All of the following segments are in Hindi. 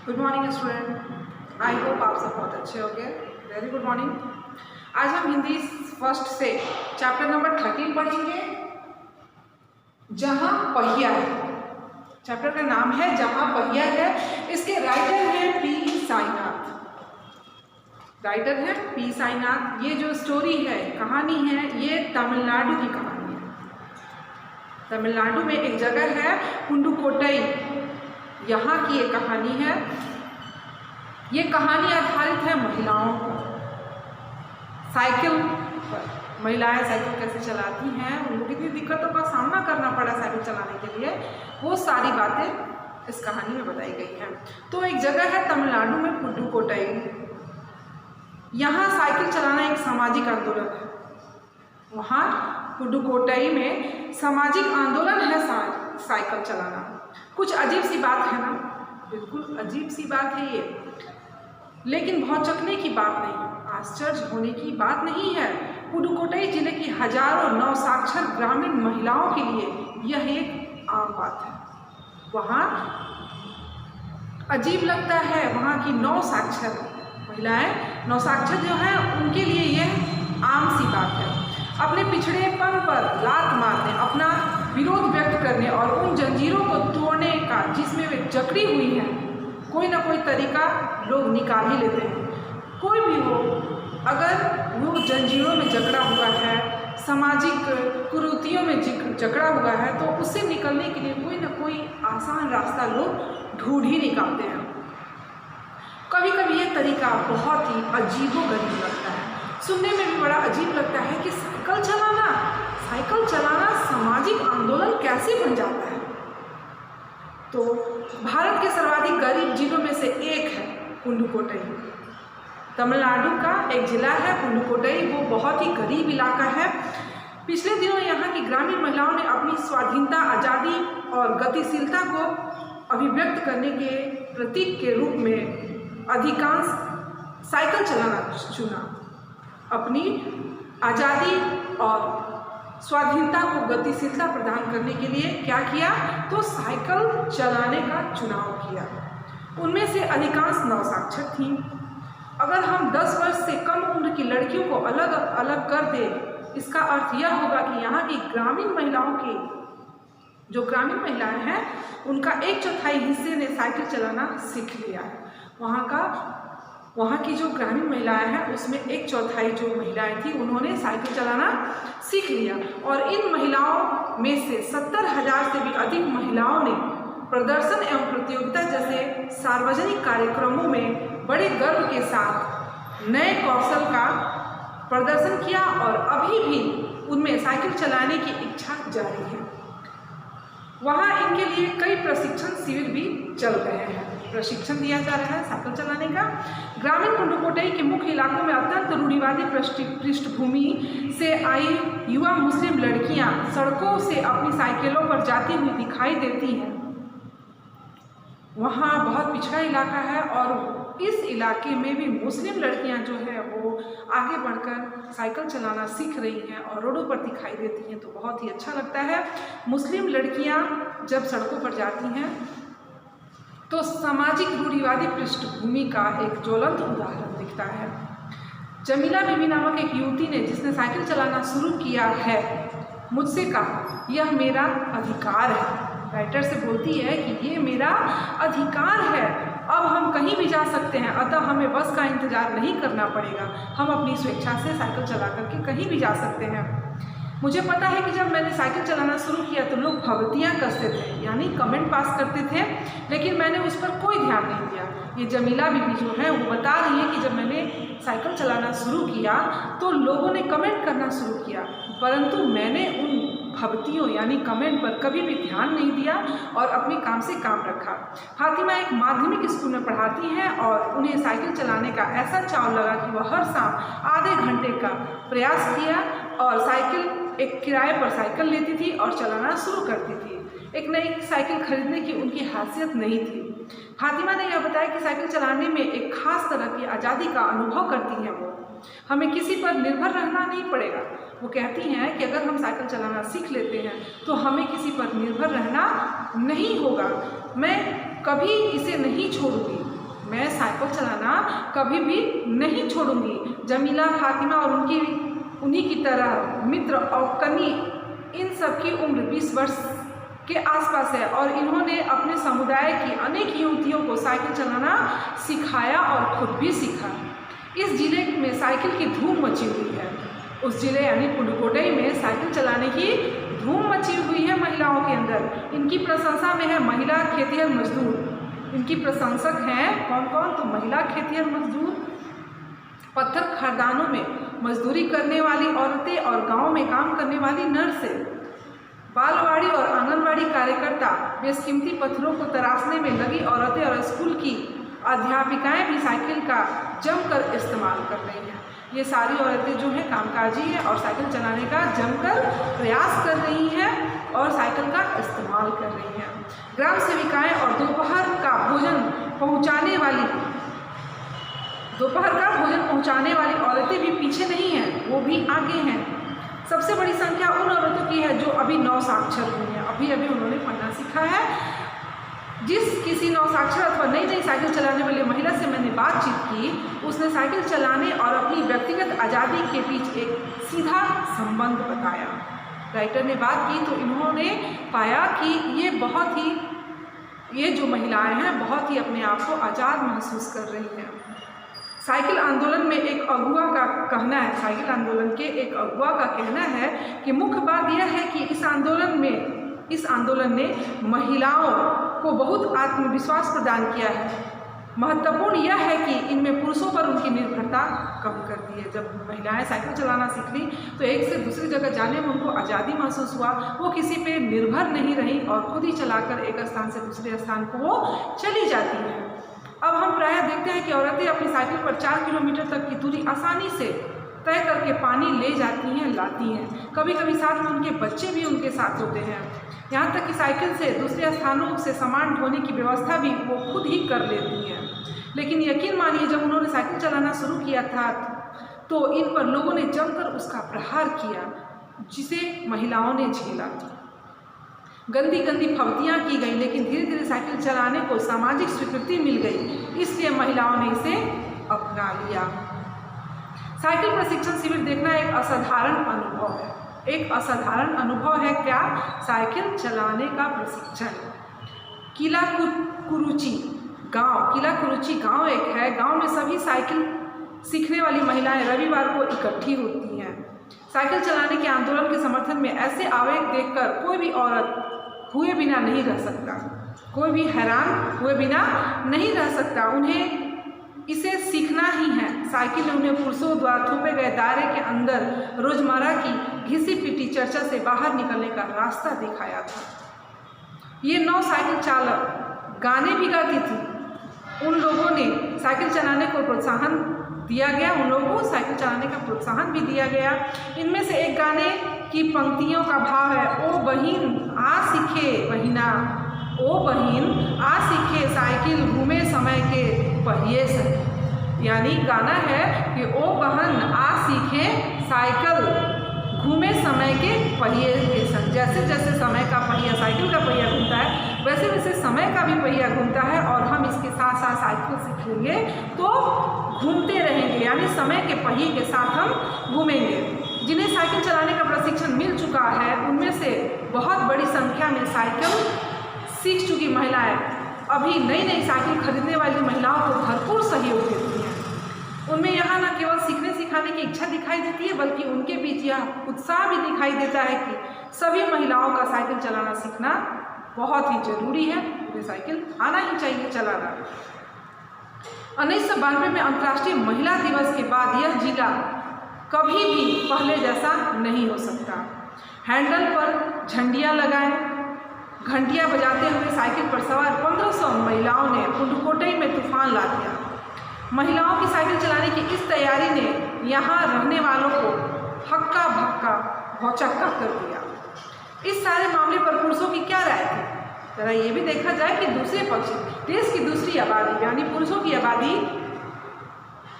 Good morning student. I hope आप सब बहुत अच्छे होंगे। Very good morning. आज हम हिंदी फर्स्ट से चैप्टर नंबर 13 पढ़ेंगे, जहां पहिया है। चैप्टर का नाम है जहां पहिया है। इसके राइटर हैं पी साईनाथ। राइटर है पी साईनाथ। ये जो स्टोरी है, कहानी है, ये तमिलनाडु की कहानी है। तमिलनाडु में एक जगह है पुडुकोट्टई, यहाँ की एक कहानी है। ये कहानी आधारित है महिलाओं पर, साइकिल पर। महिलाएं साइकिल कैसे चलाती हैं, उनको कितनी दिक्कतों का सामना करना पड़ा साइकिल चलाने के लिए, वो सारी बातें इस कहानी में बताई गई हैं। तो एक जगह है तमिलनाडु में पुडुकोट्टई, यहाँ साइकिल चलाना एक सामाजिक आंदोलन है। वहाँ पुडुकोट्टई में सामाजिक आंदोलन है साइकिल चलाना। कुछ अजीब सी बात है ना, बिल्कुल अजीब सी बात है ये, लेकिन बहुत चौंकने की बात नहीं, आश्चर्य होने की बात नहीं है। पुडुकोट्टई जिले की हजारों नवसाक्षर ग्रामीण महिलाओं के लिए यह एक आम बात है। वहाँ अजीब लगता है, वहाँ की नवसाक्षर महिलाएं, नवसाक्षर जो हैं, उनके लिए यह आम सी बात है। अपने पिछड़ेपन पर लात मारने, अपना विरोध व्यक्त करने और उन जंजीरों को तोड़ने का जिसमें वे जकड़ी हुई हैं, कोई ना कोई तरीका लोग निकाल ही लेते हैं। कोई भी हो, अगर वो जंजीरों में जकड़ा हुआ है, सामाजिक कुरीतियों में जकड़ा हुआ है, तो उससे निकलने के लिए कोई ना कोई आसान रास्ता लोग ढूंढ ही निकालते हैं। कभी कभी ये तरीका बहुत ही अजीबोगरीब लगता है, सुनने में भी बड़ा अजीब लगता है कि साइकिल चलाना सामाजिक आंदोलन कैसे बन जाता है। तो भारत के सर्वाधिक गरीब जिलों में से एक है पुडुकोट्टई। तमिलनाडु का एक जिला है पुडुकोट्टई, वो बहुत ही गरीब इलाका है। पिछले दिनों यहाँ की ग्रामीण महिलाओं ने अपनी स्वाधीनता, आज़ादी और गतिशीलता को अभिव्यक्त करने के प्रतीक के रूप में अधिकांश साइकिल चलाना चुना। अपनी आज़ादी और स्वाधीनता को गतिशीलता प्रदान करने के लिए क्या किया, तो साइकिल चलाने का चुनाव किया। उनमें से अधिकांश नवसाक्षर थीं। अगर हम 10 वर्ष से कम उम्र की लड़कियों को अलग अलग कर दें, इसका अर्थ यह होगा कि यहाँ की ग्रामीण महिलाओं की, जो ग्रामीण महिलाएं हैं, उनका 1/4 हिस्से ने साइकिल चलाना सीख लिया है। वहाँ की जो ग्रामीण महिलाएं हैं, उसमें 1/4 जो महिलाएं थी, उन्होंने साइकिल चलाना सीख लिया। और इन महिलाओं में से 70,000 से भी अधिक महिलाओं ने प्रदर्शन एवं प्रतियोगिता जैसे सार्वजनिक कार्यक्रमों में बड़े गर्व के साथ नए कौशल का प्रदर्शन किया, और अभी भी उनमें साइकिल चलाने की इच्छा जारी है। वहाँ इनके लिए कई प्रशिक्षण शिविर भी चल रहे हैं, प्रशिक्षण दिया जा रहा है साइकिल चलाने का। ग्रामीण पुडुकोट्टई के मुख्य इलाकों में अत्यंत रूढ़िवादी पृष्ठभूमि से आई युवा मुस्लिम लड़कियां सड़कों से अपनी साइकिलों पर जाती हुई दिखाई देती हैं। वहाँ बहुत पिछड़ा इलाका है, और इस इलाके में भी मुस्लिम लड़कियां जो है वो आगे बढ़कर साइकिल चलाना सीख रही हैं और रोडों पर दिखाई देती हैं, तो बहुत ही अच्छा लगता है। मुस्लिम लड़कियां जब सड़कों पर जाती हैं तो सामाजिक रूढ़िवादी पृष्ठभूमि का एक ज्वलंत उदाहरण दिखता है। जमीला बीबी नामक एक युवती ने, जिसने साइकिल चलाना शुरू किया है, मुझसे कहा, यह मेरा अधिकार है। राइटर से बोलती है कि ये मेरा अधिकार है, अब हम कहीं भी जा सकते हैं, अतः हमें बस का इंतज़ार नहीं करना पड़ेगा, हम अपनी स्वेच्छा से साइकिल चला करके कहीं भी जा सकते हैं। मुझे पता है कि जब मैंने साइकिल चलाना शुरू किया तो लोग भवतियाँ कसते थे, यानी कमेंट पास करते थे, लेकिन मैंने उस पर कोई ध्यान नहीं दिया। ये जमीला बीबी जो है वो बता रही है कि जब मैंने साइकिल चलाना शुरू किया तो लोगों ने कमेंट करना शुरू किया, परंतु मैंने उन भवतियों यानी कमेंट पर कभी भी ध्यान नहीं दिया और अपने काम से काम रखा। फातिमा एक माध्यमिक स्कूल में पढ़ाती हैं और उन्हें साइकिल चलाने का ऐसा चाव लगा कि वह हर शाम आधे घंटे का प्रयास किया और एक किराए पर साइकिल लेती थी और चलाना शुरू करती थी। एक नई साइकिल खरीदने की उनकी हैसियत नहीं थी। फातिमा ने यह बताया कि साइकिल चलाने में एक खास तरह की आज़ादी का अनुभव करती हैं वो, हमें किसी पर निर्भर रहना नहीं पड़ेगा। वो कहती हैं कि अगर हम साइकिल चलाना सीख लेते हैं तो हमें किसी पर निर्भर रहना नहीं होगा, मैं कभी इसे नहीं छोड़ूंगी। मैं साइकिल चलाना कभी भी नहीं छोड़ूंगी। जमीला, फातिमा और उन्हीं की तरह मित्र और कनी, इन सब की उम्र 20 वर्ष के आसपास है और इन्होंने अपने समुदाय की अनेक युवतियों को साइकिल चलाना सिखाया और खुद भी सीखा। इस जिले में साइकिल की धूम मची हुई है। उस जिले यानी पुडुकोट्टई में साइकिल चलाने की धूम मची हुई है महिलाओं के अंदर। इनकी प्रशंसा में है महिला खेतिहर मजदूर। इनकी प्रशंसक हैं कौन कौन? तो महिला खेतिहर मजदूर, पत्थर खदानों में मजदूरी करने वाली औरतें और गांव में काम करने वाली नर्सें, बालवाड़ी और आंगनवाड़ी कार्यकर्ता, बेशकीमती पत्थरों को तराशने में लगी औरतें और स्कूल की अध्यापिकाएं भी साइकिल का जमकर इस्तेमाल कर रही हैं। ये सारी औरतें जो हैं कामकाजी हैं और साइकिल चलाने का जमकर प्रयास कर रही हैं और साइकिल का इस्तेमाल कर रही हैं। ग्राम सेविकाएं और दोपहर का भोजन पहुंचाने वाली औरतें भी पीछे नहीं हैं, वो भी आगे हैं। सबसे बड़ी संख्या उन औरतों की है जो अभी नवसाक्षर हुई हैं, अभी उन्होंने पढ़ना सीखा है। जिस किसी नवसाक्षर अथवा नई साइकिल चलाने वाली महिला से मैंने बातचीत की, उसने साइकिल चलाने और अपनी व्यक्तिगत आज़ादी के बीच एक सीधा संबंध बताया। राइटर ने बात की तो इन्होंने पाया कि ये जो महिलाएं हैं बहुत ही अपने आप को आज़ाद महसूस कर रही हैं। साइकिल आंदोलन में एक अगुआ का कहना है, साइकिल आंदोलन के एक अगुआ का कहना है कि मुख्य बात यह है कि इस आंदोलन ने महिलाओं को बहुत आत्मविश्वास प्रदान किया है। महत्वपूर्ण यह है कि इनमें पुरुषों पर उनकी निर्भरता कम कर दी है। जब महिलाएं साइकिल चलाना सीख ली तो एक से दूसरी जगह जाने में उनको आज़ादी महसूस हुआ, वो किसी पे निर्भर नहीं रही और खुद ही चलाकर एक स्थान से दूसरे स्थान को वो चली जाती हैं। अब हम प्रायः देखते हैं कि औरतें अपनी साइकिल पर 4 किलोमीटर तक की दूरी आसानी से तय करके पानी ले जाती हैं, लाती हैं। कभी कभी साथ में उनके बच्चे भी उनके साथ होते हैं। यहाँ तक कि साइकिल से दूसरे स्थानों से सामान ढोने की व्यवस्था भी वो खुद ही कर लेती हैं। लेकिन यकीन मानिए जब उन्होंने साइकिल चलाना शुरू किया था तो इन पर लोगों ने जमकर उसका प्रहार किया, जिसे महिलाओं ने झेला। गंदी फवतियाँ की गई, लेकिन धीरे धीरे साइकिल चलाने को सामाजिक स्वीकृति मिल गई, इसलिए महिलाओं ने इसे अपना लिया। साइकिल प्रशिक्षण शिविर देखना एक असाधारण अनुभव है। एक असाधारण अनुभव है क्या? साइकिल चलाने का प्रशिक्षण। किला कुरुची गांव एक है। गांव में सभी साइकिल सीखने वाली महिलाएं रविवार को इकट्ठी होती हैं। साइकिल चलाने के आंदोलन के समर्थन में ऐसे आवेग देखकर कोई भी औरत हुए बिना नहीं रह सकता, कोई भी हैरान हुए बिना नहीं रह सकता। उन्हें इसे सीखना ही है। साइकिल ने उन्हें पुरुषों द्वारा थोपे गए दायरे के अंदर रोजमर्रा की घिसी पिटी चर्चा से बाहर निकलने का रास्ता दिखाया था। ये 9 साइकिल चालक गाने भी गाती थी। उन लोगों ने साइकिल चलाने को प्रोत्साहन दिया गया, उन लोगों को साइकिल चलाने का प्रोत्साहन भी दिया गया। इनमें से एक गाने की पंक्तियों का भाव है, ओ बहिन आ सीखे बहिना, ओ बहिन आ सीखे साइकिल घूमे समय के पहिए से। यानी गाना है कि ओ बहन आ सीखे साइकिल घूमे समय के पहिए के संग। जैसे जैसे समय का पहिया, साइकिल का पहिया घूमता है, वैसे वैसे समय का भी पहिया घूमता है और हम इसके साथ साथ साइकिल सीख लेंगे तो घूमते रहेंगे, यानी समय के पहिए के साथ हम घूमेंगे। जिन्हें साइकिल चलाने का प्रशिक्षण मिल चुका है उनमें से बहुत बड़ी संख्या में साइकिल सीख चुकी महिलाएं अभी नई साइकिल खरीदने वाली महिलाओं को भरपूर सहयोग देती हैं। उनमें यहाँ न केवल सीखने सिखाने की इच्छा दिखाई देती है, बल्कि उनके बीच यह उत्साह भी दिखाई देता है कि सभी महिलाओं का साइकिल चलाना सीखना बहुत ही जरूरी है। उन्हें साइकिल आना ही चाहिए चलाना। 1992 में अंतर्राष्ट्रीय महिला दिवस के बाद यह जिला कभी भी पहले जैसा नहीं हो सकता। हैंडल पर झंडियाँ लगाएं, घंटियाँ बजाते हुए साइकिल पर सवार 1500 महिलाओं ने पुडुकोट्टई में तूफान ला दिया। महिलाओं की साइकिल चलाने की इस तैयारी ने यहाँ रहने वालों को हक्का भक्का भौचक्का कर दिया। इस सारे मामले पर पुरुषों की क्या राय थी? जरा ये भी देखा जाए कि दूसरे पक्ष देश की दूसरी आबादी यानी पुरुषों की आबादी,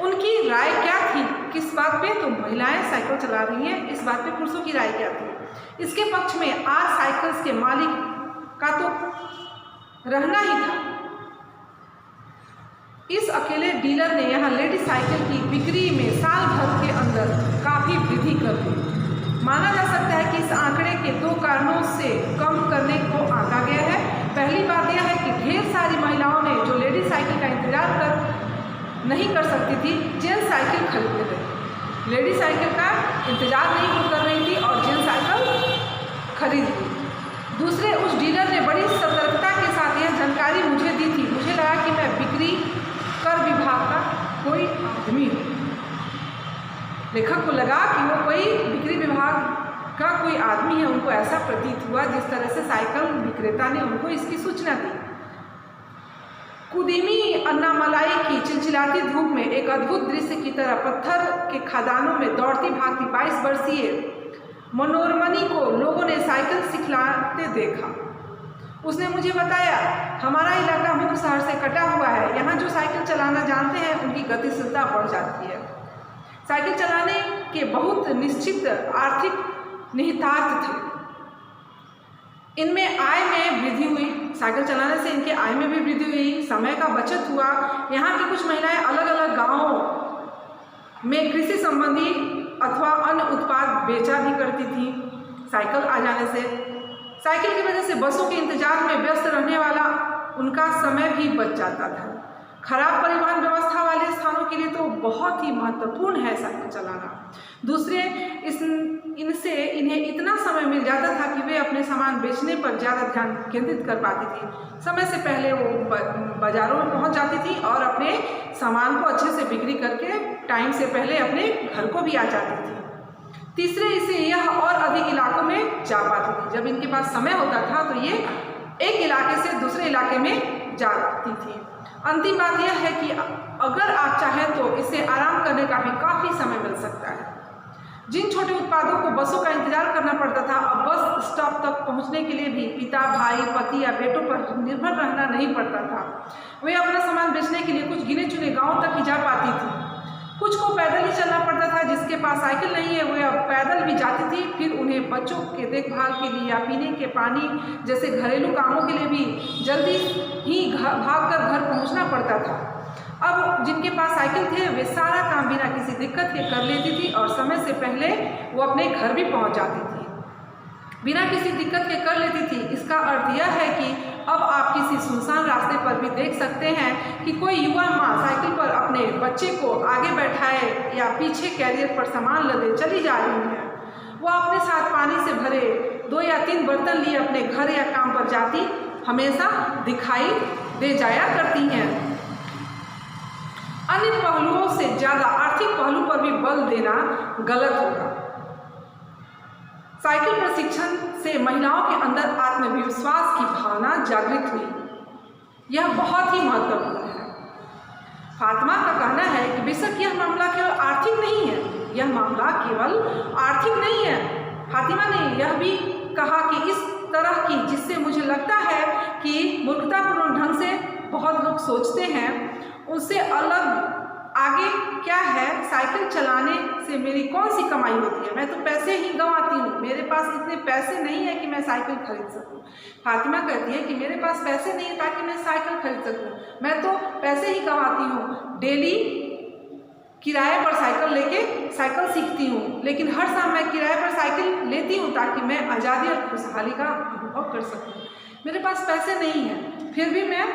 उनकी राय क्या थी किस बात पे? तो महिलाएं साइकिल चला रही हैं, इस बात पे पुरुषों की राय क्या थी? इसके पक्ष में आर साइकिल्स के मालिक का तो रहना ही था। इस अकेले डीलर ने यहाँ लेडी साइकिल की बिक्री में साल भर के अंदर काफ़ी वृद्धि कर दी। माना जा सकता है कि इस आंकड़े के 2 कारणों से कम करने को आंका गया है। पहली बात यह है कि ढेर सारी महिलाओं ने जो लेडी साइकिल का इंतजार नहीं कर सकती थी, जेंट्स साइकिल खरीदने लगी। लेडी साइकिल का इंतजार नहीं कर रही थी और जेंट्स साइकिल खरीद ली। दूसरे, उस डीलर ने बड़ी सतर्कता के साथ यह जानकारी मुझे दी थी। मुझे लगा कि मैं बिक्री कर विभाग का कोई आदमी हूँ। लेखक को लगा कि वो कोई बिक्री विभाग का कोई आदमी है। उनको ऐसा प्रतीत हुआ जिस तरह से साइकिल विक्रेता ने उनको इसकी सूचना दी। कुदीमी अन्नामलाई की चिलचिलाती धूप में एक अद्भुत दृश्य की तरह पत्थर के खदानों में दौड़ती भागती 22 वर्षीय मनोरमणि को लोगों ने साइकिल सिखलाते देखा। उसने मुझे बताया, हमारा इलाका मुख्य शहर से कटा हुआ है। यहाँ जो साइकिल चलाना जानते हैं उनकी गतिशीलता बढ़ जाती है। साइकिल चलाने के बहुत निश्चित आर्थिक निहितार्थ थे। इनमें आय में वृद्धि हुई। साइकिल चलाने से इनके आय में भी वृद्धि हुई, समय का बचत हुआ। यहाँ की कुछ महिलाएं अलग अलग गांवों में कृषि संबंधी अथवा अन्य उत्पाद बेचा भी करती थी। साइकिल आ जाने से, साइकिल की वजह से बसों के इंतजार में व्यस्त रहने वाला उनका समय भी बच जाता था। खराब परिवहन व्यवस्था वाले स्थानों के लिए तो बहुत ही महत्वपूर्ण है साइकिल चलाना। दूसरे, इनसे इन्हें इतना समय मिल जाता था कि वे अपने सामान बेचने पर ज़्यादा ध्यान केंद्रित कर पाती थी। समय से पहले वो बाज़ारों में पहुंच जाती थी और अपने सामान को अच्छे से बिक्री करके टाइम से पहले अपने घर को भी आ जाती थी। तीसरे, इसे यह और अधिक इलाकों में जा पाती थी। जब इनके पास समय होता था तो ये एक इलाके से दूसरे इलाके में जाती थी। अंतिम बात यह है कि अगर आप चाहें तो इसे आराम करने का भी काफ़ी समय मिल सकता है। जिन छोटे उत्पादों को बसों का इंतजार करना पड़ता था, अब बस स्टॉप तक पहुंचने के लिए भी पिता, भाई, पति या बेटों पर निर्भर रहना नहीं पड़ता था। वे अपना सामान बेचने के लिए कुछ गिने चुने गाँव तक ही जा पाती थी। कुछ को पैदल ही चलना पड़ता था। जिसके पास साइकिल नहीं है वे अब पैदल भी जाती थी। फिर उन्हें बच्चों के देखभाल के लिए या पीने के पानी जैसे घरेलू कामों के लिए भी जल्दी ही भागकर घर पहुंचना पड़ता था। अब जिनके पास साइकिल थे वे सारा काम बिना किसी दिक्कत के कर लेती थी और समय से पहले वो अपने घर भी पहुंच जाती थी। बिना किसी दिक्कत के कर लेती थी। इसका अर्थ यह है कि अब आप किसी सुनसान रास्ते पर भी देख सकते हैं कि कोई युवा माँ साइकिल पर अपने बच्चे को आगे बैठाए या पीछे कैरियर पर सामान लदे चली जा रही है। वह अपने साथ पानी से भरे 2 या 3 बर्तन लिए अपने घर या काम पर जाती हमेशा दिखाई दे जाया करती हैं। अन्य पहलुओं से ज़्यादा आर्थिक पहलू पर भी बल देना गलत होगा। साइकिल प्रशिक्षण से महिलाओं के अंदर आत्मविश्वास की भावना जागृत हुई। यह बहुत ही महत्वपूर्ण है। फातिमा का कहना है कि बेशक यह मामला केवल आर्थिक नहीं है। यह मामला केवल आर्थिक नहीं है। फातिमा ने यह भी कहा कि इस तरह की, जिससे मुझे लगता है कि मूर्खतापूर्ण ढंग से बहुत लोग सोचते हैं, उससे अलग आगे क्या है। साइकिल चलाने से मेरी कौन सी कमाई होती है? मैं तो पैसे ही गंवाती हूँ। मेरे पास इतने पैसे नहीं है कि मैं साइकिल खरीद सकूँ। फातिमा कहती है कि मेरे पास पैसे नहीं है ताकि मैं साइकिल खरीद सकूँ। मैं तो पैसे ही गंवाती हूँ। डेली किराए पर साइकिल लेके साइकिल सीखती हूँ, लेकिन हर शाम मैं किराए पर साइकिल लेती हूँ ताकि मैं आज़ादी और खुशहाली का अनुभव कर सकूँ। मेरे पास पैसे नहीं है, फिर भी मैं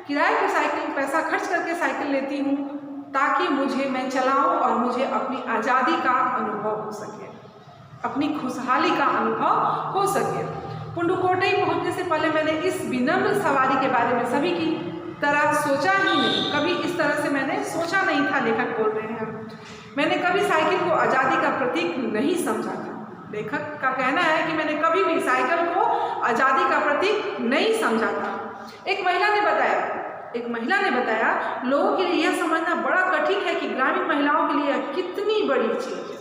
किराए पर साइकिल पैसा खर्च करके साइकिल लेती हूँ ताकि मैं चलाऊं और मुझे अपनी आज़ादी का अनुभव हो सके, अपनी खुशहाली का अनुभव हो सके। पुडुकोट्टई पहुंचने से पहले मैंने इस विनम्र सवारी के बारे में सभी की तरह सोचा ही नहीं। कभी इस तरह से मैंने सोचा नहीं था। लेखक बोल रहे हैं, मैंने कभी साइकिल को आज़ादी का प्रतीक नहीं समझा था। लेखक का कहना है कि मैंने कभी भी साइकिल को आज़ादी का प्रतीक नहीं समझा था। एक महिला ने बताया, लोगों के लिए यह समझना बड़ा कठिन है कि ग्रामीण महिलाओं के लिए कितनी बड़ी चीज़ है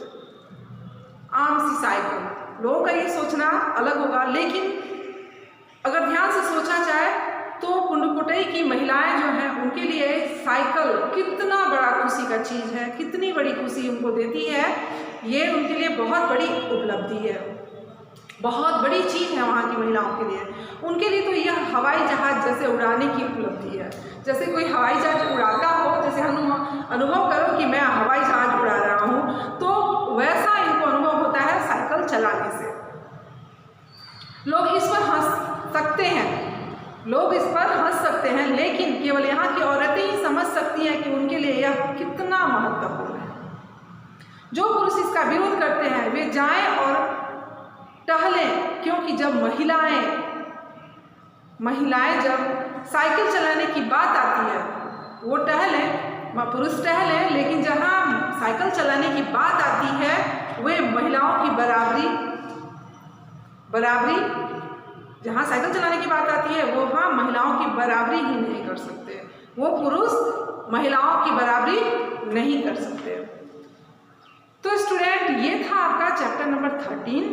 आम सी साइकिल। लोगों का ये सोचना अलग होगा, लेकिन अगर ध्यान से सोचा जाए तो पुडुकोट्टई की महिलाएं जो हैं उनके लिए साइकिल कितना बड़ा खुशी का चीज़ है, कितनी बड़ी खुशी उनको देती है। ये उनके लिए बहुत बड़ी उपलब्धि है, बहुत बड़ी चीज़ है वहाँ की महिलाओं के लिए। उनके लिए तो यह हवाई जहाज़ जैसे उड़ाने की उपलब्धि है। जैसे कोई हवाई जहाज़ उड़ाता हो जैसे अनुभव करो कि मैं हवाई जहाज उड़ा रहा हूँ, तो वैसा इनको अनुभव होता है साइकिल चलाने से। लोग इस पर हंस सकते हैं, लेकिन केवल यहाँ की औरतें ही समझ सकती हैं कि उनके लिए यह कितना महत्वपूर्ण है। जो पुरुष इसका विरोध करते हैं वे जाएं और टहलें, क्योंकि जब महिलाएं जब साइकिल चलाने की बात आती है वो टहलें, पुरुष टहलें, लेकिन जहाँ साइकिल चलाने की बात आती है वे महिलाओं की बराबरी जहाँ साइकिल चलाने की बात आती है वो हाँ महिलाओं की बराबरी ही नहीं कर सकते, वो पुरुष महिलाओं की बराबरी नहीं कर सकते। तो स्टूडेंट, ये था आपका चैप्टर नंबर 13,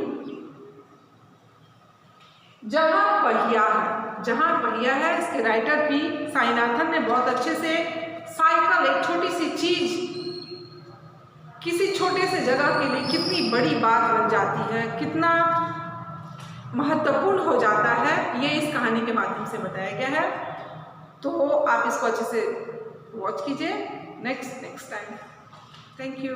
जहाँ पहिया है। इसके राइटर पी साईनाथन ने बहुत अच्छे से साइकिल, एक छोटी सी चीज किसी छोटे से जगह के लिए कितनी बड़ी बात बन जाती है, कितना महत्वपूर्ण हो जाता है, ये इस कहानी के माध्यम से बताया गया है। तो आप इसको अच्छे से वॉच कीजिए नेक्स्ट टाइम। Thank you.